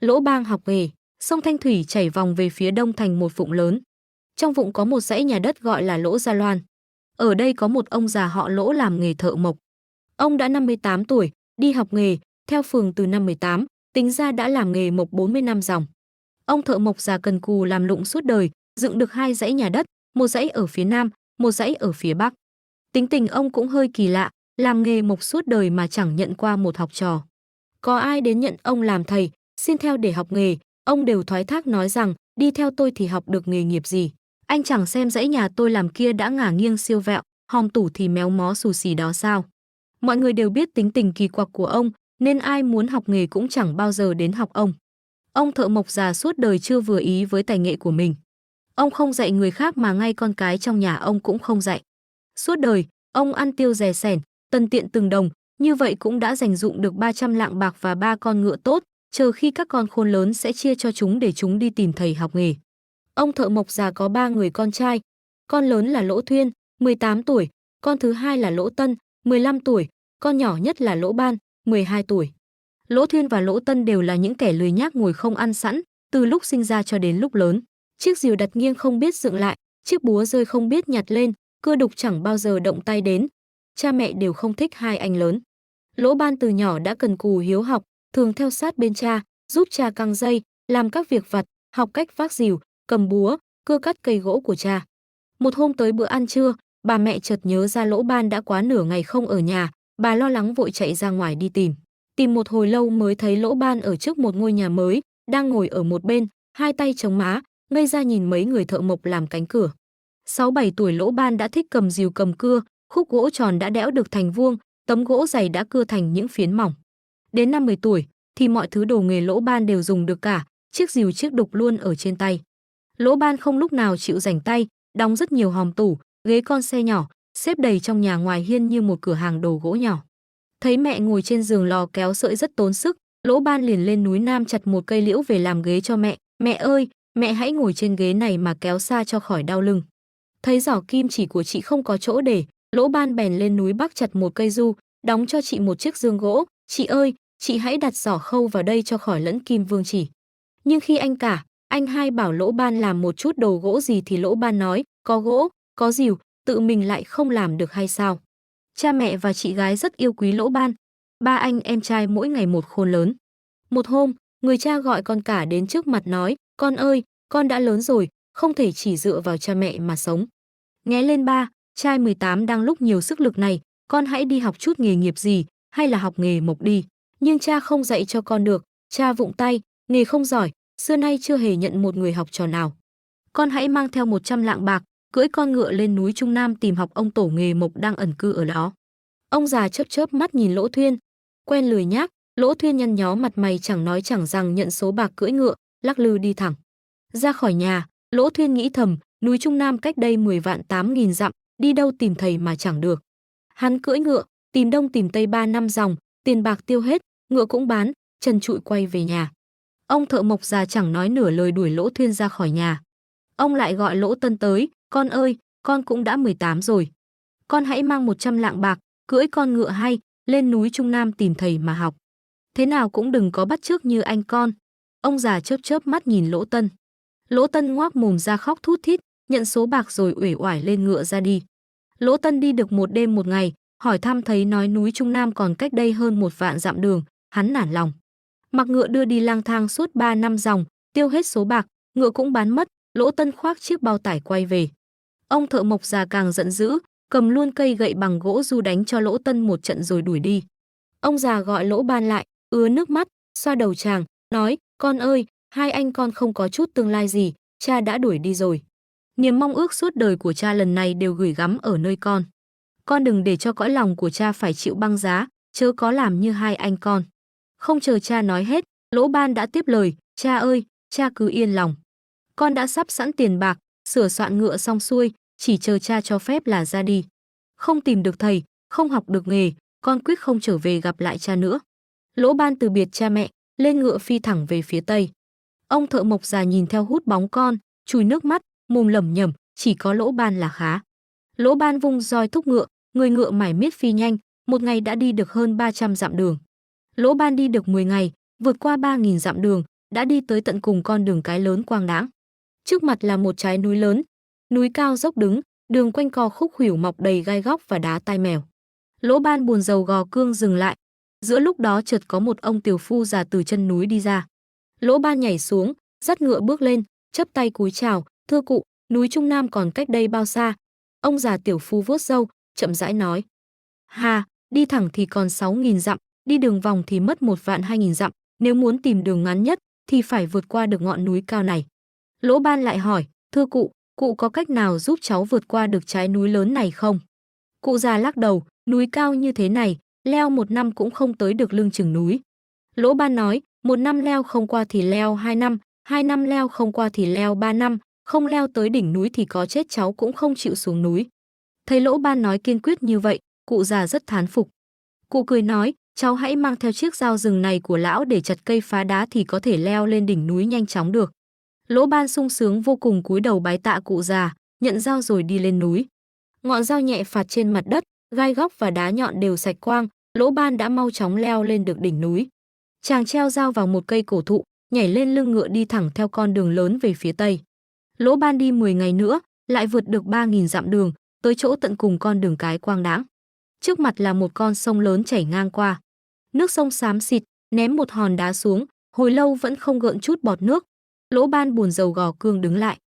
Lỗ Bang học nghề. Sông Thanh Thủy chảy vòng về phía đông thành một vụng lớn. Trong vụng có một dãy nhà đất gọi là Lỗ Gia Loan. Ở đây có một ông già họ Lỗ làm nghề thợ mộc. Ông đã 58 tuổi, đi học nghề, theo phường từ năm 18, tính ra đã làm nghề mộc 40 năm dòng. Ông thợ mộc già cần cù làm lụng suốt đời, dựng được 2 dãy nhà đất, một dãy ở phía nam, một dãy ở phía bắc. Tính tình ông cũng hơi kỳ lạ, làm nghề mộc suốt đời mà chẳng nhận qua một học trò. Có ai đến nhận ông làm thầy, xin theo để học nghề, ông đều thoái thác nói rằng đi theo tôi thì học được nghề nghiệp gì. Anh chẳng xem dãy nhà tôi làm kia đã ngả nghiêng siêu vẹo, hòm tủ thì méo mó xù xì đó sao. Mọi người đều biết tính tình kỳ quặc của ông, nên ai muốn học nghề cũng chẳng bao giờ đến học ông. Ông thợ mộc già suốt đời chưa vừa ý với tài nghệ của mình. Ông không dạy người khác mà ngay con cái trong nhà ông cũng không dạy. Suốt đời, ông ăn tiêu rè sẻn, tần tiện từng đồng, như vậy cũng đã dành dụm được 300 lạng bạc và 3 con ngựa tốt, chờ khi các con khôn lớn sẽ chia cho chúng để chúng đi tìm thầy học nghề. Ông thợ mộc già có 3 người con trai, con lớn là Lỗ Thuyên, 18 tuổi, con thứ hai là Lỗ Tân, 15 tuổi, con nhỏ nhất là Lỗ Ban, 12 tuổi. Lỗ Thuyên và Lỗ Tân đều là những kẻ lười nhác ngồi không ăn sẵn, từ lúc sinh ra cho đến lúc lớn. Chiếc rìu đặt nghiêng không biết dựng lại, chiếc búa rơi không biết nhặt lên, cưa đục chẳng bao giờ động tay đến. Cha mẹ đều không thích hai anh lớn. Lỗ Ban từ nhỏ đã cần cù hiếu học, thường theo sát bên cha, giúp cha căng dây, làm các việc vặt, học cách vác rìu, cầm búa, cưa cắt cây gỗ của cha. Một hôm tới bữa ăn trưa, bà mẹ chợt nhớ ra Lỗ Ban đã quá nửa ngày không ở nhà, bà lo lắng vội chạy ra ngoài đi tìm. Tìm một hồi lâu mới thấy Lỗ Ban ở trước một ngôi nhà mới, đang ngồi ở một bên, hai tay chống má, ngây ra nhìn mấy người thợ mộc làm cánh cửa. 6-7 tuổi Lỗ Ban đã thích cầm rìu cầm cưa, khúc gỗ tròn đã đẽo được thành vuông, tấm gỗ dày đã cưa thành những phiến mỏng. Đến năm 10 tuổi thì mọi thứ đồ nghề Lỗ Ban đều dùng được cả, chiếc rìu chiếc đục luôn ở trên tay. Lỗ Ban không lúc nào chịu rảnh tay, đóng rất nhiều hòm tủ, ghế con xe nhỏ, xếp đầy trong nhà ngoài hiên như một cửa hàng đồ gỗ nhỏ. Thấy mẹ ngồi trên giường lò kéo sợi rất tốn sức, Lỗ Ban liền lên núi Nam chặt một cây liễu về làm ghế cho mẹ. Mẹ ơi, mẹ hãy ngồi trên ghế này mà kéo xa cho khỏi đau lưng. Thấy giỏ kim chỉ của chị không có chỗ để, Lỗ Ban bèn lên núi Bắc chặt một cây du, đóng cho chị một chiếc giương gỗ. Chị ơi, chị hãy đặt giỏ khâu vào đây cho khỏi lẫn kim vương chỉ. Nhưng khi anh hai bảo Lỗ Ban làm một chút đồ gỗ gì thì Lỗ Ban nói, có gỗ, có rìu, tự mình lại không làm được hay sao? Cha mẹ và chị gái rất yêu quý Lỗ Ban. Ba anh em trai mỗi ngày một khôn lớn. Một hôm, người cha gọi con cả đến trước mặt nói, con ơi, con đã lớn rồi, không thể chỉ dựa vào cha mẹ mà sống. Nghe lên ba, trai 18 đang lúc nhiều sức lực này, con hãy đi học chút nghề nghiệp gì, hay là học nghề mộc đi. Nhưng cha không dạy cho con được, cha vụng tay, nghề không giỏi, xưa nay chưa hề nhận một người học trò nào. Con hãy mang theo 100 lạng bạc, cưỡi con ngựa lên núi Trung Nam tìm học ông tổ nghề mộc đang ẩn cư ở đó. Ông già chớp chớp mắt nhìn Lỗ Thuyên, quen lười nhác. Lỗ Thuyên nhăn nhó mặt mày chẳng nói chẳng rằng nhận số bạc cưỡi ngựa, lắc lư đi thẳng ra khỏi nhà. Lỗ Thuyên nghĩ thầm, núi Trung Nam cách đây 10 vạn 8.000 dặm, đi đâu tìm thầy mà chẳng được. Hắn cưỡi ngựa, tìm đông tìm tây 3 năm dòng, tiền bạc tiêu hết, ngựa cũng bán, trần trụi quay về nhà. Ông thợ mộc già chẳng nói nửa lời đuổi Lỗ Thuyên ra khỏi nhà. Ông lại gọi Lỗ Tân tới, con ơi, con cũng đã 18 rồi. Con hãy mang 100 lạng bạc, cưỡi con ngựa hay, lên núi Trung Nam tìm thầy mà học. Thế nào cũng đừng có bắt chước như anh con. Ông già chớp chớp mắt nhìn Lỗ Tân. Lỗ Tân ngoác mồm ra khóc thút thít, nhận số bạc rồi uể oải lên ngựa ra đi. Lỗ Tân đi được một đêm một ngày, hỏi thăm thấy nói núi Trung Nam còn cách đây hơn 1 vạn dặm đường, hắn nản lòng. Mặc ngựa đưa đi lang thang suốt 3 năm dòng, tiêu hết số bạc, ngựa cũng bán mất, Lỗ Tân khoác chiếc bao tải quay về. Ông thợ mộc già càng giận dữ, cầm luôn cây gậy bằng gỗ du đánh cho Lỗ Tân một trận rồi đuổi đi. Ông già gọi Lỗ Ban lại, ứa nước mắt, xoa đầu chàng, nói, con ơi, hai anh con không có chút tương lai gì, cha đã đuổi đi rồi. Niềm mong ước suốt đời của cha lần này đều gửi gắm ở nơi con. Con đừng để cho cõi lòng của cha phải chịu băng giá, chớ có làm như hai anh con. Không chờ cha nói hết, Lỗ Ban đã tiếp lời, cha ơi, cha cứ yên lòng. Con đã sắp sẵn tiền bạc, sửa soạn ngựa xong xuôi, chỉ chờ cha cho phép là ra đi. Không tìm được thầy, không học được nghề, con quyết không trở về gặp lại cha nữa. Lỗ Ban từ biệt cha mẹ, lên ngựa phi thẳng về phía tây. Ông thợ mộc già nhìn theo hút bóng con, chùi nước mắt, mồm lẩm nhẩm, chỉ có Lỗ Ban là khá. Lỗ Ban vung roi thúc ngựa, người ngựa mải miết phi nhanh, một ngày đã đi được hơn 300 dặm đường. Lỗ Ban đi được 10 ngày, vượt qua 3.000 dặm đường, đã đi tới tận cùng con đường cái lớn quang đãng. Trước mặt là một trái núi lớn, núi cao dốc đứng, đường quanh co khúc khuỷu mọc đầy gai góc và đá tai mèo. Lỗ Ban buồn rầu gò cương dừng lại. Giữa lúc đó chợt có một ông tiểu phu già từ chân núi đi ra. Lỗ Ban nhảy xuống, dắt ngựa bước lên, chắp tay cúi chào, thưa cụ, núi Trung Nam còn cách đây bao xa? Ông già tiểu phu vuốt râu, chậm rãi nói. Hà, đi thẳng thì còn 6.000 dặm, đi đường vòng thì mất 1.200.000 dặm, nếu muốn tìm đường ngắn nhất thì phải vượt qua được ngọn núi cao này. Lỗ Ban lại hỏi, thưa cụ, cụ có cách nào giúp cháu vượt qua được trái núi lớn này không? Cụ già lắc đầu, núi cao như thế này, leo 1 năm cũng không tới được lưng chừng núi. Lỗ Ban nói, 1 năm leo không qua thì leo 2 năm, 2 năm leo không qua thì leo 3 năm, không leo tới đỉnh núi thì có chết cháu cũng không chịu xuống núi. Thấy Lỗ Ban nói kiên quyết như vậy, cụ già rất thán phục. Cụ cười nói, cháu hãy mang theo chiếc dao rừng này của lão để chặt cây phá đá thì có thể leo lên đỉnh núi nhanh chóng được. Lỗ Ban sung sướng vô cùng cúi đầu bái tạ cụ già, nhận dao rồi đi lên núi. Ngọn dao nhẹ phạt trên mặt đất, gai góc và đá nhọn đều sạch quang, Lỗ Ban đã mau chóng leo lên được đỉnh núi. Chàng treo dao vào một cây cổ thụ, nhảy lên lưng ngựa đi thẳng theo con đường lớn về phía tây. Lỗ Ban đi 10 ngày nữa, lại vượt được 3.000 dặm đường, tới chỗ tận cùng con đường cái quang đãng. Trước mặt là một con sông lớn chảy ngang qua. Nước sông xám xịt, ném một hòn đá xuống, hồi lâu vẫn không gợn chút bọt nước. Lỗ Ban buồn rầu gò cương đứng lại.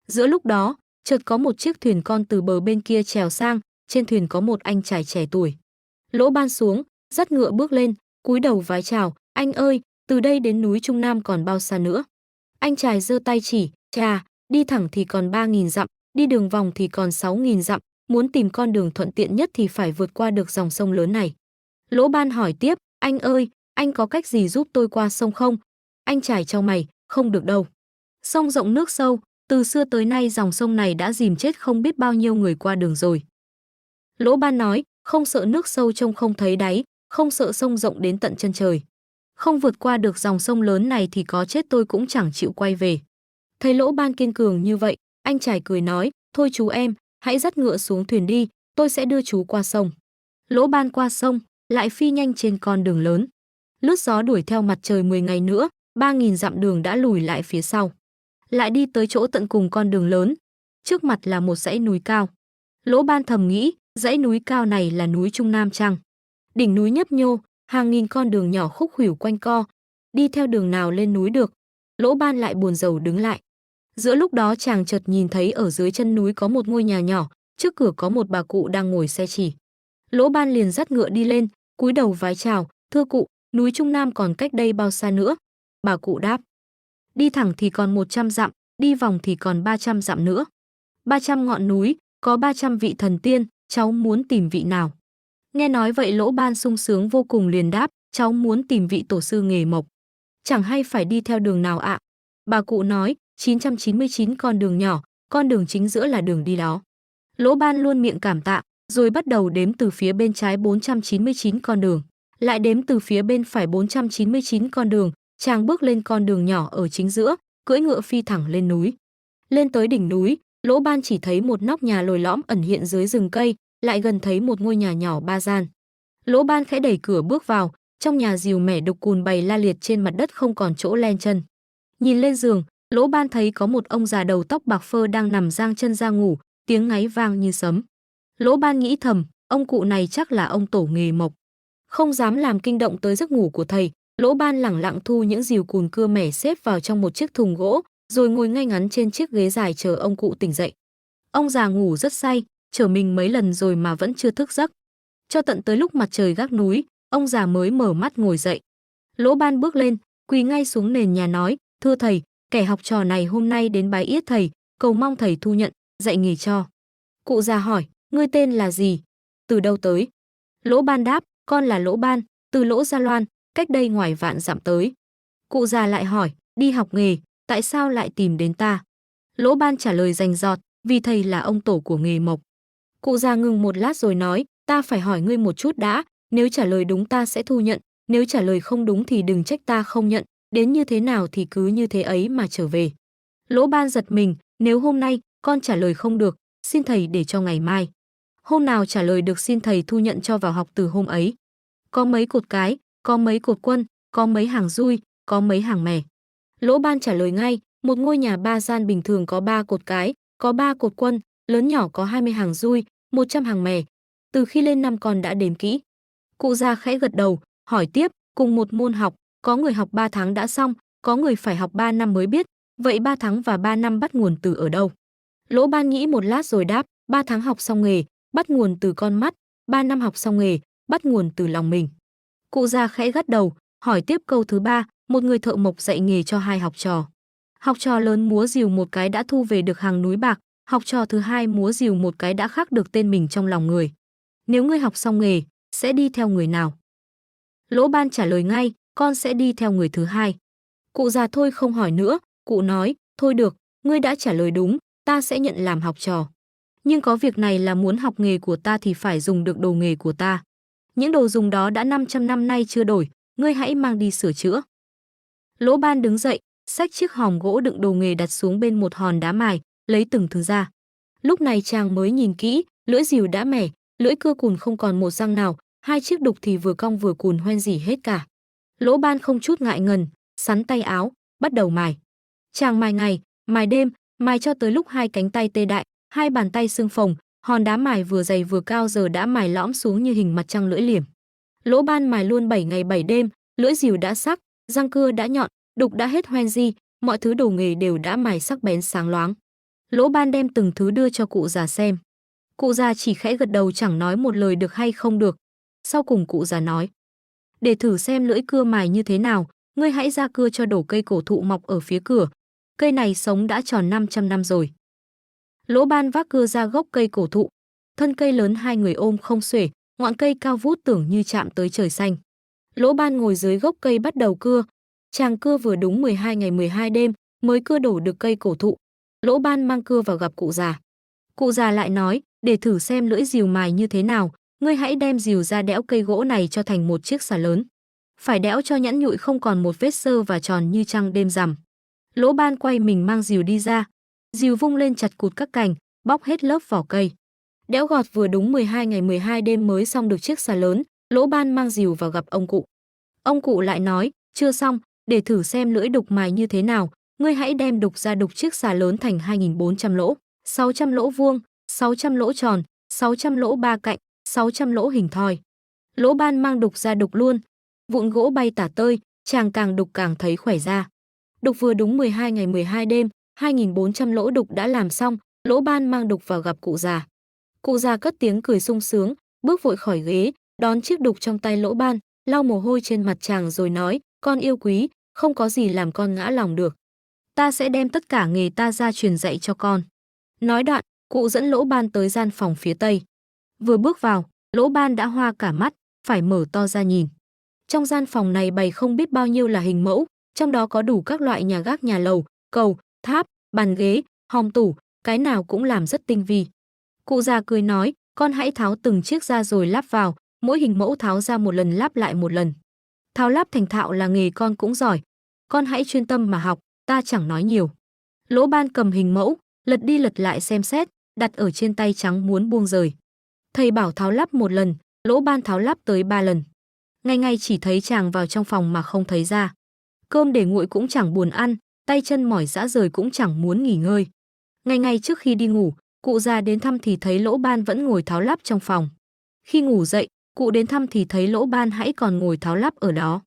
Giữa lúc đó, chợt có một chiếc thuyền con từ bờ bên kia trèo sang, trên thuyền có một anh trai trẻ tuổi. Lỗ Ban xuống, dắt ngựa bước lên, cúi đầu vái chào, anh ơi, từ đây đến núi Trung Nam còn bao xa nữa? Anh trai giơ tay chỉ, chà, đi thẳng thì còn 3.000 dặm, đi đường vòng thì còn 6.000 dặm, muốn tìm con đường thuận tiện nhất thì phải vượt qua được dòng sông lớn này. Lỗ Ban hỏi tiếp, anh ơi, anh có cách gì giúp tôi qua sông không? Anh trai chau mày, không được đâu. Sông rộng nước sâu, từ xưa tới nay dòng sông này đã dìm chết không biết bao nhiêu người qua đường rồi. Lỗ Ban nói, không sợ nước sâu trông không thấy đáy, không sợ sông rộng đến tận chân trời. Không vượt qua được dòng sông lớn này thì có chết tôi cũng chẳng chịu quay về. Thấy Lỗ Ban kiên cường như vậy, anh trai cười nói, thôi chú em, hãy dắt ngựa xuống thuyền đi, tôi sẽ đưa chú qua sông. Lỗ Ban qua sông, lại phi nhanh trên con đường lớn. Lướt gió đuổi theo mặt trời 10 ngày nữa, 3.000 dặm đường đã lùi lại phía sau. Lại đi tới chỗ tận cùng con đường lớn. Trước mặt là một dãy núi cao. Lỗ Ban thầm nghĩ, dãy núi cao này là núi Trung Nam chăng? Đỉnh núi nhấp nhô, hàng nghìn con đường nhỏ khúc khuỷu quanh co. Đi theo đường nào lên núi được? Lỗ Ban lại buồn rầu đứng lại. Giữa lúc đó chàng chợt nhìn thấy ở dưới chân núi có một ngôi nhà nhỏ, trước cửa có một bà cụ đang ngồi xe chỉ. Lỗ Ban liền dắt ngựa đi lên, cúi đầu vái chào, thưa cụ, núi Trung Nam còn cách đây bao xa nữa? Bà cụ đáp, đi thẳng thì còn 100 dặm, đi vòng thì còn 300 dặm nữa. 300 ngọn núi, có 300 vị thần tiên, cháu muốn tìm vị nào? Nghe nói vậy Lỗ Ban sung sướng vô cùng liền đáp, cháu muốn tìm vị tổ sư nghề mộc. Chẳng hay phải đi theo đường nào ạ? Bà cụ nói, 999 con đường nhỏ, con đường chính giữa là đường đi đó. Lỗ Ban luôn miệng cảm tạ, rồi bắt đầu đếm từ phía bên trái 499 con đường, lại đếm từ phía bên phải 499 con đường, chàng bước lên con đường nhỏ ở chính giữa, cưỡi ngựa phi thẳng lên núi. Lên tới đỉnh núi, Lỗ Ban chỉ thấy một nóc nhà lồi lõm ẩn hiện dưới rừng cây, lại gần thấy một ngôi nhà nhỏ 3 gian. Lỗ Ban khẽ đẩy cửa bước vào, trong nhà rìu mẻ đục cùn bày la liệt trên mặt đất không còn chỗ len chân. Nhìn lên giường, Lỗ Ban thấy có một ông già đầu tóc bạc phơ đang nằm giang chân ra ngủ, tiếng ngáy vang như sấm. Lỗ Ban nghĩ thầm, ông cụ này chắc là ông tổ nghề mộc. Không dám làm kinh động tới giấc ngủ của thầy, Lỗ Ban lẳng lặng thu những rìu cùn cưa mẻ xếp vào trong một chiếc thùng gỗ, rồi ngồi ngay ngắn trên chiếc ghế dài chờ ông cụ tỉnh dậy. Ông già ngủ rất say, trở mình mấy lần rồi mà vẫn chưa thức giấc. Cho tận tới lúc mặt trời gác núi, ông già mới mở mắt ngồi dậy. Lỗ Ban bước lên, quỳ ngay xuống nền nhà nói, thưa thầy, kẻ học trò này hôm nay đến bái yết thầy, cầu mong thầy thu nhận, dạy nghề cho. Cụ già hỏi, ngươi tên là gì? Từ đâu tới? Lỗ Ban đáp, con là Lỗ Ban, từ Lỗ Gia Loan, cách đây ngoài vạn dặm tới. Cụ già lại hỏi, đi học nghề, tại sao lại tìm đến ta? Lỗ Ban trả lời rành rọt, vì thầy là ông tổ của nghề mộc. Cụ già ngừng một lát rồi nói, ta phải hỏi ngươi một chút đã, nếu trả lời đúng ta sẽ thu nhận, nếu trả lời không đúng thì đừng trách ta không nhận, đến như thế nào thì cứ như thế ấy mà trở về. Lỗ Ban giật mình, nếu hôm nay con trả lời không được, xin thầy để cho ngày mai. Hôm nào trả lời được xin thầy thu nhận cho vào học từ hôm ấy. Có mấy cột cái, có mấy cột quân, có mấy hàng dui, có mấy hàng mè. Lỗ Ban trả lời ngay, một ngôi nhà 3 gian bình thường có 3 cột cái, có 3 cột quân, lớn nhỏ có 20 hàng dui, 100 hàng mè. Từ khi lên năm con đã đếm kỹ. Cụ già khẽ gật đầu, hỏi tiếp, cùng một môn học, có người học 3 tháng đã xong, có người phải học 3 năm mới biết, vậy 3 tháng và 3 năm bắt nguồn từ ở đâu? Lỗ Ban nghĩ một lát rồi đáp, 3 tháng học xong nghề, bắt nguồn từ con mắt, 3 năm học xong nghề, bắt nguồn từ lòng mình. Cụ già khẽ gật đầu, hỏi tiếp câu thứ 3, một người thợ mộc dạy nghề cho 2 học trò. Học trò lớn múa rìu một cái đã thu về được hàng núi bạc, học trò thứ hai múa rìu một cái đã khắc được tên mình trong lòng người. Nếu ngươi học xong nghề, sẽ đi theo người nào? Lỗ Ban trả lời ngay, con sẽ đi theo người thứ hai. Cụ già thôi không hỏi nữa, cụ nói, thôi được, ngươi đã trả lời đúng, ta sẽ nhận làm học trò. Nhưng có việc này là muốn học nghề của ta thì phải dùng được đồ nghề của ta. Những đồ dùng đó đã 500 năm nay chưa đổi, ngươi hãy mang đi sửa chữa. Lỗ Ban đứng dậy, xách chiếc hòm gỗ đựng đồ nghề đặt xuống bên một hòn đá mài, lấy từng thứ ra. Lúc này chàng mới nhìn kỹ, lưỡi rìu đã mẻ, lưỡi cưa cùn không còn một răng nào, 2 chiếc đục thì vừa cong vừa cùn hoen rỉ hết cả. Lỗ Ban không chút ngại ngần, sắn tay áo, bắt đầu mài. Chàng mài ngày, mài đêm, mài cho tới lúc 2 cánh tay tê đại, 2 bàn tay xương phồng, hòn đá mài vừa dày vừa cao giờ đã mài lõm xuống như hình mặt trăng lưỡi liềm. Lỗ Ban mài luôn 7 ngày 7 đêm, lưỡi rìu đã sắc, răng cưa đã nhọn, đục đã hết hoen ri, mọi thứ đồ nghề đều đã mài sắc bén sáng loáng. Lỗ Ban đem từng thứ đưa cho cụ già xem. Cụ già chỉ khẽ gật đầu chẳng nói một lời được hay không được. Sau cùng cụ già nói, để thử xem lưỡi cưa mài như thế nào, ngươi hãy ra cưa cho đổ cây cổ thụ mọc ở phía cửa. Cây này sống đã tròn 500 năm rồi. Lỗ Ban vác cưa ra gốc cây cổ thụ. Thân cây lớn 2 người ôm không xuể, ngọn cây cao vút tưởng như chạm tới trời xanh. Lỗ Ban ngồi dưới gốc cây bắt đầu cưa. Chàng cưa vừa đúng 12 ngày 12 đêm mới cưa đổ được cây cổ thụ. Lỗ Ban mang cưa vào gặp cụ già. Cụ già lại nói, để thử xem lưỡi rìu mài như thế nào, ngươi hãy đem rìu ra đẽo cây gỗ này cho thành một chiếc xà lớn. Phải đẽo cho nhẵn nhụi không còn một vết xơ và tròn như trăng đêm rằm. Lỗ Ban quay mình mang rìu đi ra. Rìu vung lên chặt cụt các cành, bóc hết lớp vỏ cây. Đẽo gọt vừa đúng 12 ngày 12 đêm mới xong được chiếc xà lớn. Lỗ Ban mang rìu vào gặp ông cụ. Ông cụ lại nói, chưa xong, để thử xem lưỡi đục mài như thế nào, ngươi hãy đem đục ra đục chiếc xà lớn thành 2.400 lỗ, 600 lỗ vuông, 600 lỗ tròn, 600 lỗ ba cạnh, 600 lỗ hình thoi. Lỗ Ban mang đục ra đục luôn, vụn gỗ bay tả tơi, chàng càng đục càng thấy khỏe ra. Đục vừa đúng 12 ngày 12 đêm, 2.400 lỗ đục đã làm xong, Lỗ Ban mang đục vào gặp cụ già. Cụ già cất tiếng cười sung sướng, bước vội khỏi ghế, đón chiếc đục trong tay Lỗ Ban, lau mồ hôi trên mặt chàng rồi nói, con yêu quý, không có gì làm con ngã lòng được. Ta sẽ đem tất cả nghề ta ra truyền dạy cho con. Nói đoạn, cụ dẫn Lỗ Ban tới gian phòng phía tây. Vừa bước vào, Lỗ Ban đã hoa cả mắt, phải mở to ra nhìn. Trong gian phòng này bày không biết bao nhiêu là hình mẫu, trong đó có đủ các loại nhà gác nhà lầu, cầu, tháp, bàn ghế, hòm tủ, cái nào cũng làm rất tinh vi. Cụ già cười nói, con hãy tháo từng chiếc ra rồi lắp vào, mỗi hình mẫu tháo ra một lần lắp lại một lần. Tháo lắp thành thạo là nghề con cũng giỏi. Con hãy chuyên tâm mà học, ta chẳng nói nhiều. Lỗ Ban cầm hình mẫu, lật đi lật lại xem xét, đặt ở trên tay trắng muốn buông rời. Thầy bảo tháo lắp một lần, Lỗ Ban tháo lắp tới 3 lần. Ngày ngày chỉ thấy chàng vào trong phòng mà không thấy ra. Cơm để nguội cũng chẳng buồn ăn, tay chân mỏi rã rời cũng chẳng muốn nghỉ ngơi. Ngày ngày trước khi đi ngủ, cụ già đến thăm thì thấy Lỗ Ban vẫn ngồi tháo lắp trong phòng. Khi ngủ dậy, cụ đến thăm thì thấy Lỗ Ban hãy còn ngồi tháo lắp ở đó.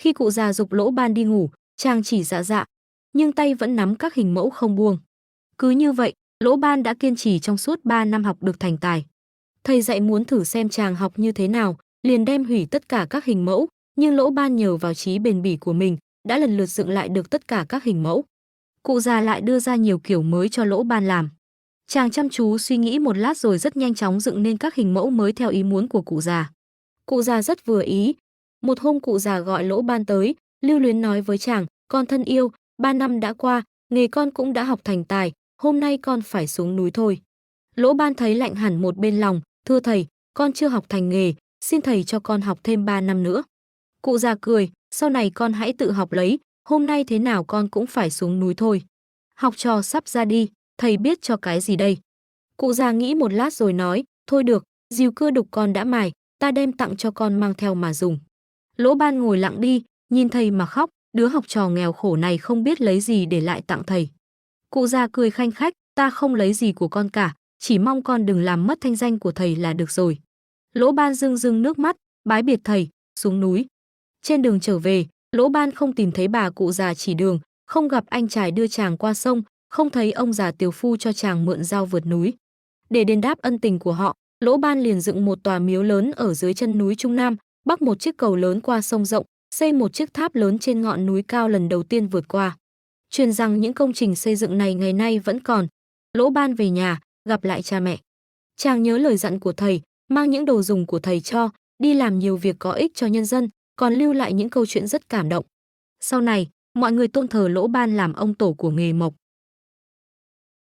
Khi cụ già giục Lỗ Ban đi ngủ, chàng chỉ dạ dạ, nhưng tay vẫn nắm các hình mẫu không buông. Cứ như vậy, Lỗ Ban đã kiên trì trong suốt 3 năm học được thành tài. Thầy dạy muốn thử xem chàng học như thế nào, liền đem hủy tất cả các hình mẫu, nhưng Lỗ Ban nhờ vào trí bền bỉ của mình, đã lần lượt dựng lại được tất cả các hình mẫu. Cụ già lại đưa ra nhiều kiểu mới cho Lỗ Ban làm. Chàng chăm chú suy nghĩ một lát rồi rất nhanh chóng dựng nên các hình mẫu mới theo ý muốn của cụ già. Cụ già rất vừa ý. Một hôm cụ già gọi Lỗ Ban tới, lưu luyến nói với chàng, con thân yêu, 3 năm đã qua, nghề con cũng đã học thành tài, hôm nay con phải xuống núi thôi. Lỗ Ban thấy lạnh hẳn một bên lòng, thưa thầy, con chưa học thành nghề, xin thầy cho con học thêm 3 năm nữa. Cụ già cười, sau này con hãy tự học lấy, hôm nay thế nào con cũng phải xuống núi thôi. Học trò sắp ra đi, thầy biết cho cái gì đây? Cụ già nghĩ một lát rồi nói, thôi được, rìu cưa đục con đã mài, ta đem tặng cho con mang theo mà dùng. Lỗ Ban ngồi lặng đi, nhìn thầy mà khóc, Đứa học trò nghèo khổ này không biết lấy gì để lại tặng thầy. Cụ già cười khanh khách, ta không lấy gì của con cả, chỉ mong con đừng làm mất thanh danh của thầy là được rồi. Lỗ Ban rưng rưng nước mắt, bái biệt thầy, xuống núi. Trên đường trở về, Lỗ Ban không tìm thấy bà cụ già chỉ đường, không gặp anh trai đưa chàng qua sông, không thấy ông già tiều phu cho chàng mượn dao vượt núi. Để đền đáp ân tình của họ, Lỗ Ban liền dựng một tòa miếu lớn ở dưới chân núi Trung Nam, bắc một chiếc cầu lớn qua sông rộng, xây một chiếc tháp lớn trên ngọn núi cao lần đầu tiên vượt qua. Truyền rằng những công trình xây dựng này ngày nay vẫn còn. Lỗ Ban về nhà, gặp lại cha mẹ. Chàng nhớ lời dặn của thầy, mang những đồ dùng của thầy cho, đi làm nhiều việc có ích cho nhân dân, còn lưu lại những câu chuyện rất cảm động. Sau này, mọi người tôn thờ Lỗ Ban làm ông tổ của nghề mộc.